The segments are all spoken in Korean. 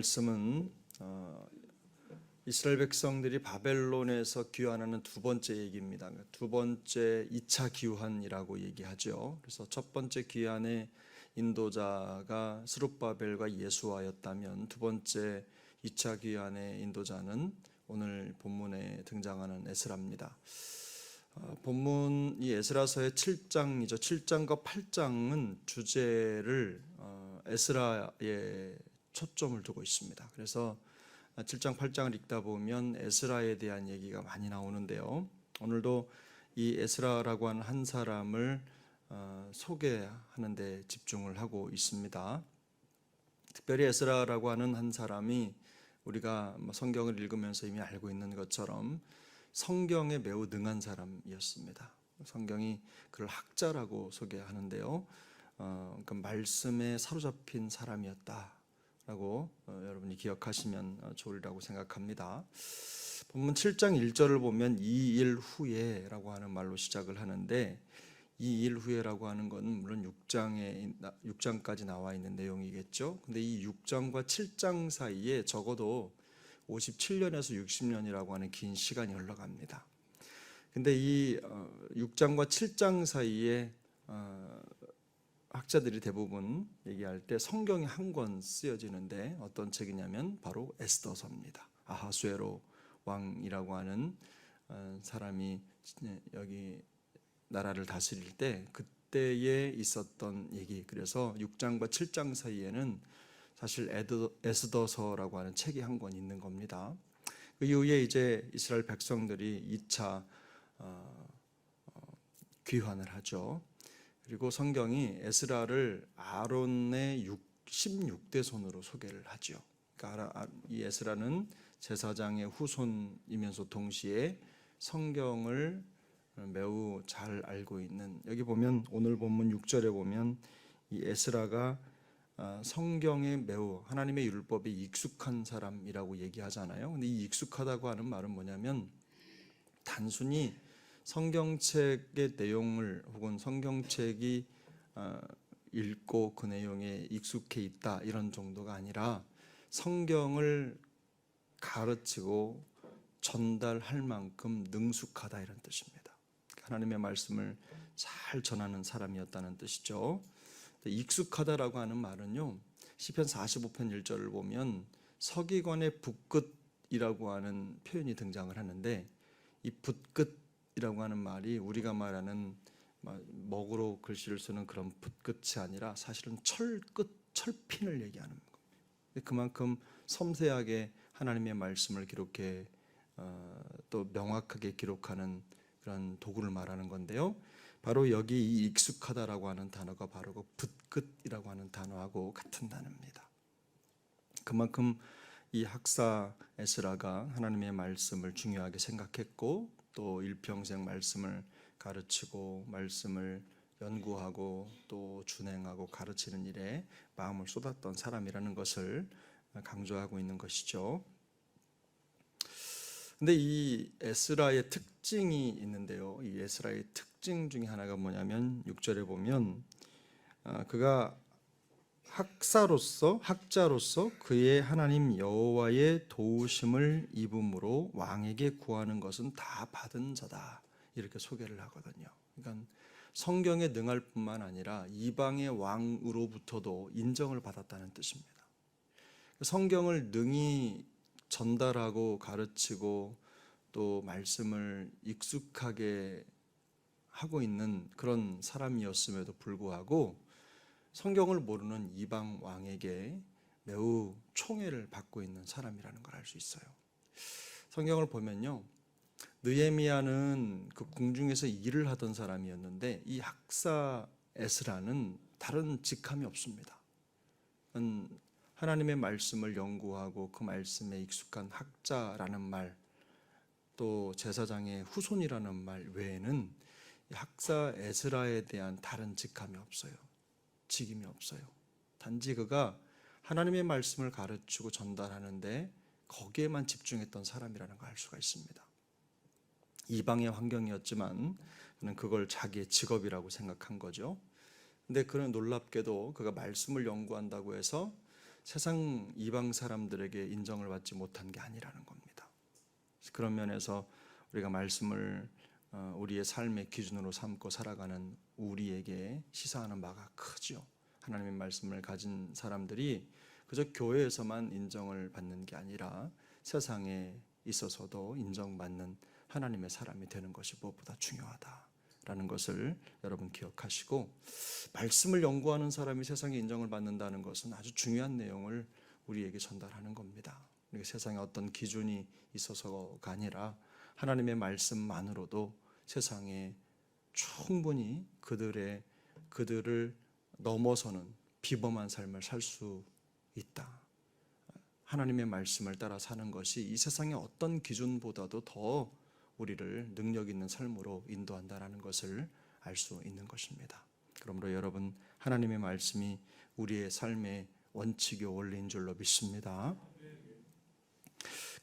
말씀은 이스라엘 백성들이 바벨론에서 귀환하는 두 번째 얘기입니다. 두 번째 2차 귀환이라고 얘기하죠. 그래서 첫 번째 귀환의 인도자가 스룹바벨과 예수아였다면 두 번째 2차 귀환의 인도자는 오늘 본문에 등장하는 에스라입니다. 본문 이 에스라서의 7장이죠. 7장과 8장은 주제를 에스라의 초점을 두고 있습니다. 그래서 7장 8장을 읽다 보면 에스라에 대한 얘기가 많이 나오는데요. 오늘도 이 에스라라고 하는 한 사람을 소개하는 데 집중을 하고 있습니다. 특별히 에스라라고 하는 한 사람이 우리가 성경을 읽으면서 이미 알고 있는 것처럼 성경에 매우 능한 사람이었습니다. 성경이 그를 학자라고 소개하는데요. 그 말씀에 사로잡힌 사람이었다라고 여러분이 기억하시면 좋으리라고 생각합니다. 본문 7장 1절을 보면 이 일 후에라고 하는 말로 시작을 하는데 이 일 후에라고 하는 건 물론 6장까지 나와 있는 내용이겠죠. 근데 이 6장과 7장 사이에 적어도 57년에서 60년이라고 하는 긴 시간이 흘러갑니다. 근데 이 6장과 7장 사이에 학자들이 대부분 얘기할 때 성경이 한 권 쓰여지는데 어떤 책이냐면 바로 에스더서입니다. 아하수에로 왕이라고 하는 사람이 여기 나라를 다스릴 때 그때에 있었던 얘기, 그래서 6장과 7장 사이에는 사실 에스더서라고 하는 책이 한 권 있는 겁니다. 그 이후에 이제 이스라엘 백성들이 2차 귀환을 하죠. 그리고 성경이 에스라를 아론의 16대 손으로 소개를 하죠. 그러니까 이 에스라는 제사장의 후손이면서 동시에 성경을 매우 잘 알고 있는, 여기 보면 오늘 본문 6절에 보면 이 에스라가 성경에 매우 하나님의 율법에 익숙한 사람이라고 얘기하잖아요. 근데 이 익숙하다고 하는 말은 뭐냐면 단순히 성경책의 내용을 혹은 성경책이 읽고 그 내용에 익숙해 있다 이런 정도가 아니라 성경을 가르치고 전달할 만큼 능숙하다 이런 뜻입니다. 하나님의 말씀을 잘 전하는 사람이었다는 뜻이죠. 익숙하다라고 하는 말은요, 시편 45편 1절을 보면 서기관의 붓끝이라고 하는 표현이 등장을 하는데 이 붓끝이라고 하는 말이 우리가 말하는 먹으로 글씨를 쓰는 그런 붓끝이 아니라 사실은 철끝, 철핀을 얘기하는 겁니다. 그만큼 섬세하게 하나님의 말씀을 기록해 또 명확하게 기록하는 그런 도구를 말하는 건데요. 바로 여기 이 익숙하다라고 하는 단어가 바로 그 붓끝이라고 하는 단어하고 같은 단어입니다. 그만큼 이 학사 에스라가 하나님의 말씀을 중요하게 생각했고 또 일평생 말씀을 가르치고 말씀을 연구하고 또 준행하고 가르치는 일에 마음을 쏟았던 사람이라는 것을 강조하고 있는 것이죠. 근데 이 에스라의 특징이 있는데요. 이 에스라의 특징 중에 하나가 뭐냐면 6절에 보면 그가 학자로서 그의 하나님 여호와의 도우심을 입음으로 왕에게 구하는 것은 다 받은 자다 이렇게 소개를 하거든요. 그러니까 성경에 능할 뿐만 아니라 이방의 왕으로부터도 인정을 받았다는 뜻입니다. 성경을 능히 전달하고 가르치고 또 말씀을 익숙하게 하고 있는 그런 사람이었음에도 불구하고 성경을 모르는 이방 왕에게 매우 총애를 받고 있는 사람이라는 걸 알 수 있어요. 성경을 보면요, 느헤미야는 그 궁중에서 일을 하던 사람이었는데 이 학사 에스라는 다른 직함이 없습니다. 하나님의 말씀을 연구하고 그 말씀에 익숙한 학자라는 말, 또 제사장의 후손이라는 말 외에는 학사 에스라에 대한 다른 직함이 없어요. 직임이 없어요. 단지 그가 하나님의 말씀을 가르치고 전달하는데 거기에만 집중했던 사람이라는 걸 알 수가 있습니다. 이방의 환경이었지만 그는 그걸 자기의 직업이라고 생각한 거죠. 근데 그는 놀랍게도 그가 말씀을 연구한다고 해서 세상 이방 사람들에게 인정을 받지 못한 게 아니라는 겁니다. 그런 면에서 우리가 말씀을 우리의 삶의 기준으로 삼고 살아가는 우리에게 시사하는 바가 크죠. 하나님의 말씀을 가진 사람들이 그저 교회에서만 인정을 받는 게 아니라 세상에 있어서도 인정받는 하나님의 사람이 되는 것이 무엇보다 중요하다라는 것을 여러분 기억하시고, 말씀을 연구하는 사람이 세상에 인정을 받는다는 것은 아주 중요한 내용을 우리에게 전달하는 겁니다. 우리가 세상에 어떤 기준이 있어서가 아니라 하나님의 말씀만으로도 세상에 충분히 그들을 넘어서는 비범한 삶을 살 수 있다. 하나님의 말씀을 따라 사는 것이 이 세상의 어떤 기준보다도 더 우리를 능력 있는 삶으로 인도한다라는 것을 알 수 있는 것입니다. 그러므로 여러분, 하나님의 말씀이 우리의 삶의 원칙이요 원리인 줄로 믿습니다.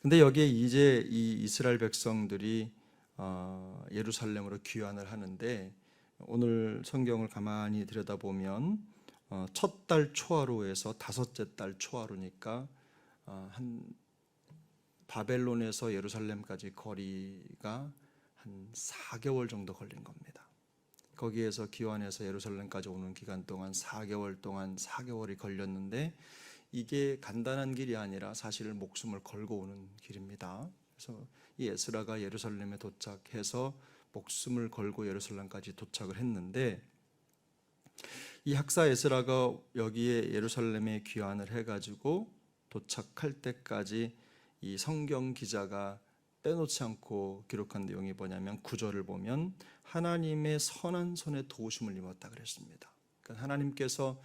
근데 여기에 이제 이 이스라엘 백성들이 예루살렘으로 귀환을 하는데, 오늘 성경을 가만히 들여다보면 첫 달 초하루에서 다섯째 달 초하루니까 한 바벨론에서 예루살렘까지 거리가 한 4개월 정도 걸린 겁니다. 거기에서 귀환해서 예루살렘까지 오는 기간 동안 4개월이 걸렸는데, 이게 간단한 길이 아니라 사실 목숨을 걸고 오는 길입니다. 그래서 이 에스라가 예루살렘에 도착해서 목숨을 걸고 예루살렘까지 도착을 했는데, 이 학사 에스라가 여기에 예루살렘에 귀환을 해가지고 도착할 때까지 이 성경 기자가 빼놓지 않고 기록한 내용이 뭐냐면, 9절을 보면 하나님의 선한 손에 도우심을 입었다 그랬습니다. 그러니까 하나님께서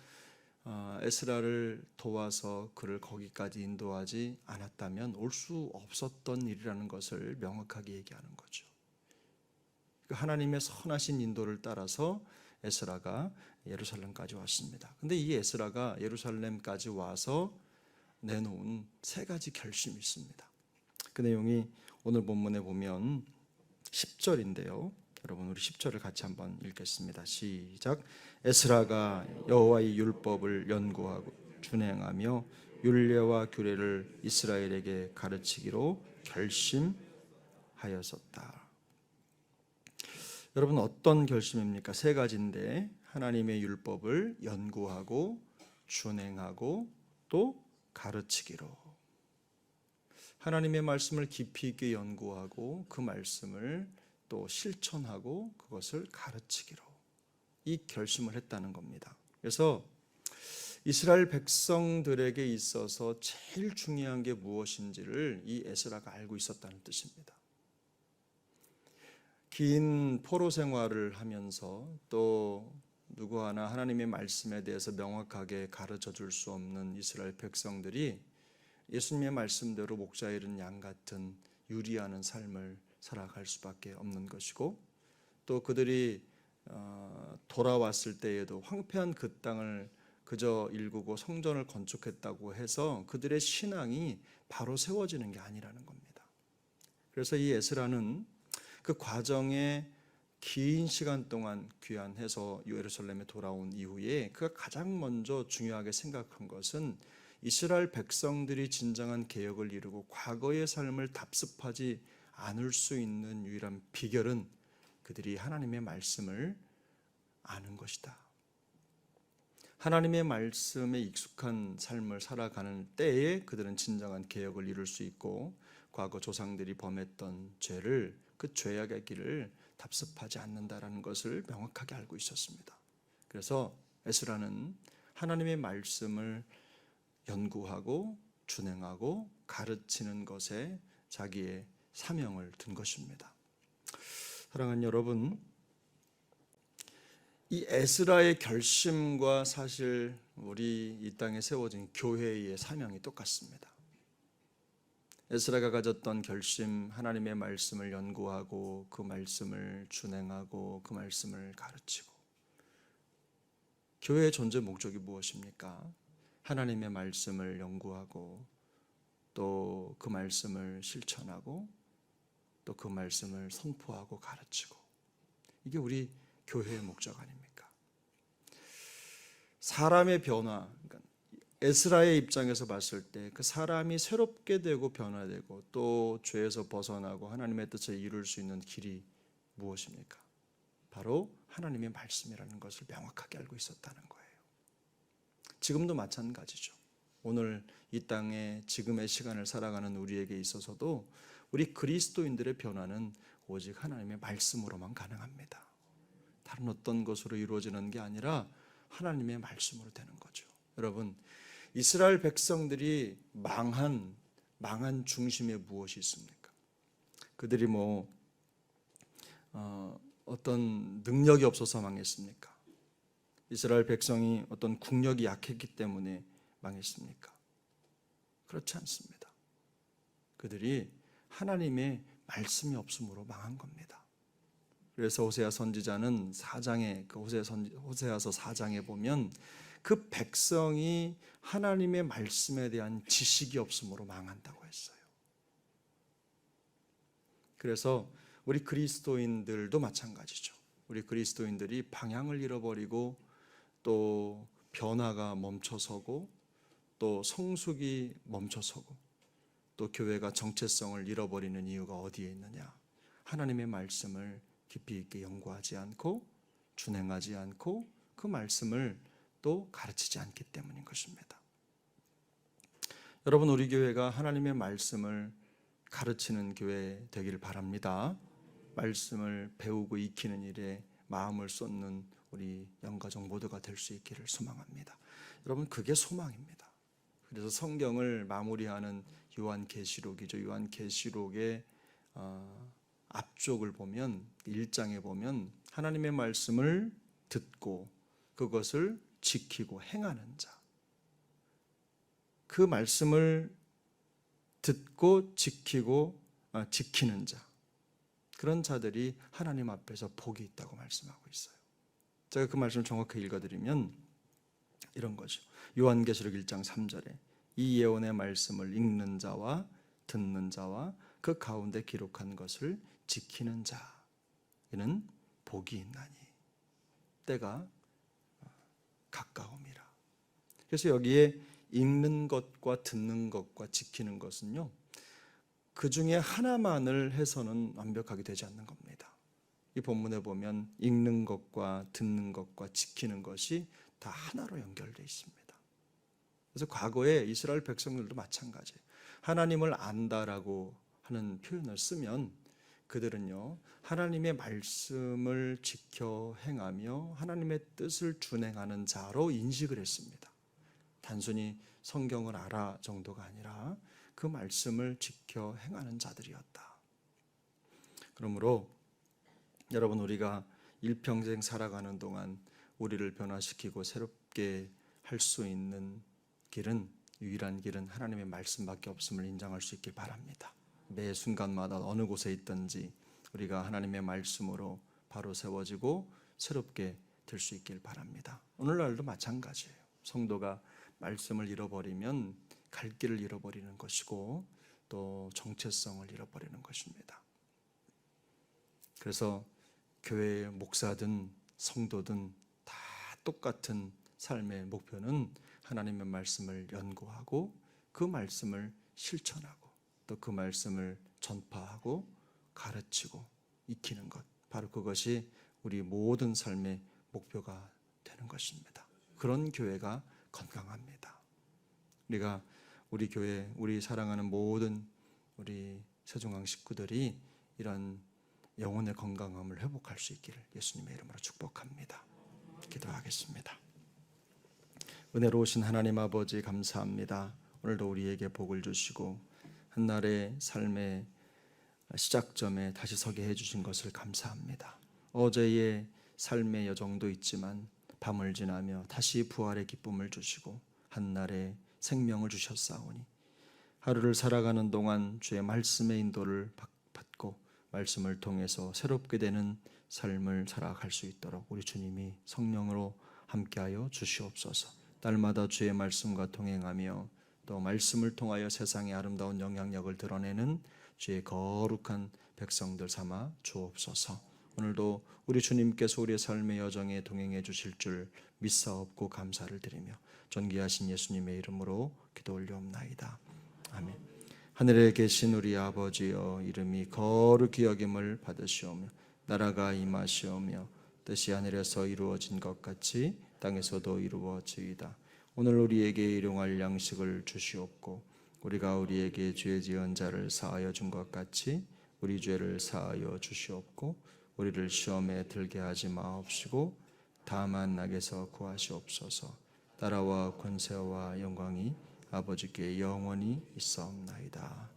에스라를 도와서 그를 거기까지 인도하지 않았다면 올 수 없었던 일이라는 것을 명확하게 얘기하는 거죠. 하나님의 선하신 인도를 따라서 에스라가 예루살렘까지 왔습니다. 근데 이 에스라가 예루살렘까지 와서 내놓은 세 가지 결심이 있습니다. 그 내용이 오늘 본문에 보면 10절인데요. 여러분, 우리 10절을 같이 한번 읽겠습니다. 시작. 에스라가 여호와의 율법을 연구하고 준행하며 율례와 규례를 이스라엘에게 가르치기로 결심하였었다. 여러분, 어떤 결심입니까? 세 가지인데, 하나님의 율법을 연구하고 준행하고 또 가르치기로. 하나님의 말씀을 깊이 있게 연구하고 그 말씀을 또 실천하고 그것을 가르치기로, 이 결심을 했다는 겁니다. 그래서 이스라엘 백성들에게 있어서 제일 중요한 게 무엇인지를 이 에스라가 알고 있었다는 뜻입니다. 긴 포로 생활을 하면서 또 누구 하나 하나님의 말씀에 대해서 명확하게 가르쳐 줄 수 없는 이스라엘 백성들이 예수님의 말씀대로 목자 잃은 양 같은 유리하는 삶을 살아갈 수밖에 없는 것이고, 또 그들이 돌아왔을 때에도 황폐한 그 땅을 그저 일구고 성전을 건축했다고 해서 그들의 신앙이 바로 세워지는 게 아니라는 겁니다. 그래서 이 에스라는 그 과정에 긴 시간 동안 귀환해서 예루살렘에 돌아온 이후에 그가 가장 먼저 중요하게 생각한 것은 이스라엘 백성들이 진정한 개혁을 이루고 과거의 삶을 답습하지 않을 수 있는 유일한 비결은 그들이 하나님의 말씀을 아는 것이다. 하나님의 말씀에 익숙한 삶을 살아가는 때에 그들은 진정한 개혁을 이룰 수 있고, 과거 조상들이 범했던 죄를, 그 죄악의 길을 답습하지 않는다라는 것을 명확하게 알고 있었습니다. 그래서 에스라는 하나님의 말씀을 연구하고 준행하고 가르치는 것에 자기의 사명을 둔 것입니다. 사랑하는 여러분, 이 에스라의 결심과 사실 우리 이 땅에 세워진 교회의 사명이 똑같습니다. 에스라가 가졌던 결심, 하나님의 말씀을 연구하고 그 말씀을 준행하고 그 말씀을 가르치고. 교회의 존재 목적이 무엇입니까? 하나님의 말씀을 연구하고 또 그 말씀을 실천하고 또 그 말씀을 선포하고 가르치고. 이게 우리 교회의 목적 아닙니까? 사람의 변화, 그러니까 에스라의 입장에서 봤을 때 그 사람이 새롭게 되고 변화되고 또 죄에서 벗어나고 하나님의 뜻을 이룰 수 있는 길이 무엇입니까? 바로 하나님의 말씀이라는 것을 명확하게 알고 있었다는 거예요. 지금도 마찬가지죠. 오늘 이 땅에 지금의 시간을 살아가는 우리에게 있어서도 우리 그리스도인들의 변화는 오직 하나님의 말씀으로만 가능합니다. 다른 어떤 것으로 이루어지는 게 아니라 하나님의 말씀으로 되는 거죠. 여러분, 이스라엘 백성들이 망한 중심에 무엇이 있습니까? 그들이 어떤 능력이 없어서 망했습니까? 이스라엘 백성이 어떤 국력이 약했기 때문에 망했습니까? 그렇지 않습니다. 그들이 하나님의 말씀이 없음으로 망한 겁니다. 그래서 호세아 선지자는 호세아서 4장에 보면 그 백성이 하나님의 말씀에 대한 지식이 없음으로 망한다고 했어요. 그래서 우리 그리스도인들도 마찬가지죠. 우리 그리스도인들이 방향을 잃어버리고 또 변화가 멈춰서고 또 성숙이 멈춰서고 또 교회가 정체성을 잃어버리는 이유가 어디에 있느냐? 하나님의 말씀을 깊이 있게 연구하지 않고 준행하지 않고 그 말씀을 또 가르치지 않기 때문인 것입니다. 여러분, 우리 교회가 하나님의 말씀을 가르치는 교회 되길 바랍니다. 말씀을 배우고 익히는 일에 마음을 쏟는 우리 영가족 모두가 될 수 있기를 소망합니다. 여러분, 그게 소망입니다. 그래서 성경을 마무리하는 요한계시록이죠. 요한계시록의 앞쪽을 보면 1장에 보면 하나님의 말씀을 듣고 그것을 지키고 행하는 자, 그 말씀을 듣고 지키는 자, 그런 자들이 하나님 앞에서 복이 있다고 말씀하고 있어요. 제가 그 말씀을 정확히 읽어드리면 이런 거죠. 요한계시록 1장 3절에 이 예언의 말씀을 읽는 자와 듣는 자와 그 가운데 기록한 것을 지키는 자에는 복이 있나니 때가 가까움이라. 그래서 여기에 읽는 것과 듣는 것과 지키는 것은요, 그 중에 하나만을 해서는 완벽하게 되지 않는 겁니다. 이 본문에 보면 읽는 것과 듣는 것과 지키는 것이 다 하나로 연결되어 있습니다. 그래서 과거에 이스라엘 백성들도 마찬가지예요. 하나님을 안다라고 하는 표현을 쓰면 그들은요, 하나님의 말씀을 지켜 행하며 하나님의 뜻을 준행하는 자로 인식을 했습니다. 단순히 성경을 알아 정도가 아니라 그 말씀을 지켜 행하는 자들이었다. 그러므로 여러분, 우리가 일평생 살아가는 동안 우리를 변화시키고 새롭게 할 수 있는 길은, 유일한 길은 하나님의 말씀밖에 없음을 인정할 수 있길 바랍니다. 매 순간마다 어느 곳에 있든지 우리가 하나님의 말씀으로 바로 세워지고 새롭게 될 수 있길 바랍니다. 오늘날도 마찬가지예요. 성도가 말씀을 잃어버리면 갈 길을 잃어버리는 것이고 또 정체성을 잃어버리는 것입니다. 그래서 교회의 목사든 성도든 다 똑같은 삶의 목표는 하나님의 말씀을 연구하고 그 말씀을 실천하고 또 그 말씀을 전파하고 가르치고 익히는 것, 바로 그것이 우리 모든 삶의 목표가 되는 것입니다. 그런 교회가 건강합니다. 우리 교회, 우리 사랑하는 모든 우리 세종강 식구들이 이런 영혼의 건강함을 회복할 수 있기를 예수님의 이름으로 축복합니다. 기도하겠습니다. 은혜로우신 하나님 아버지, 감사합니다. 오늘도 우리에게 복을 주시고 한날의 삶의 시작점에 다시 서게 해주신 것을 감사합니다. 어제의 삶의 여정도 있지만 밤을 지나며 다시 부활의 기쁨을 주시고 한날의 생명을 주셨사오니 하루를 살아가는 동안 주의 말씀의 인도를 받고 말씀을 통해서 새롭게 되는 삶을 살아갈 수 있도록 우리 주님이 성령으로 함께하여 주시옵소서. 날마다 주의 말씀과 동행하며 또 말씀을 통하여 세상의 아름다운 영향력을 드러내는 주의 거룩한 백성들 삼아 주옵소서. 오늘도 우리 주님께서 우리의 삶의 여정에 동행해 주실 줄 믿사옵고 감사를 드리며 존귀하신 예수님의 이름으로 기도 올려옵나이다. 아멘. 하늘에 계신 우리 아버지여, 이름이 거룩히 여김을 받으시오며 나라가 임하시오며 뜻이 하늘에서 이루어진 것 같이 땅에서도 이루어지이다. 오늘 우리에게 일용할 양식을 주시옵고 우리가 우리에게 죄 지은 자를 사하여 준 것 같이 우리 죄를 사하여 주시옵고 우리를 시험에 들게 하지 마옵시고 다만 악에서 구하시옵소서. 나라와 권세와 영광이 아버지께 영원히 있사옵나이다.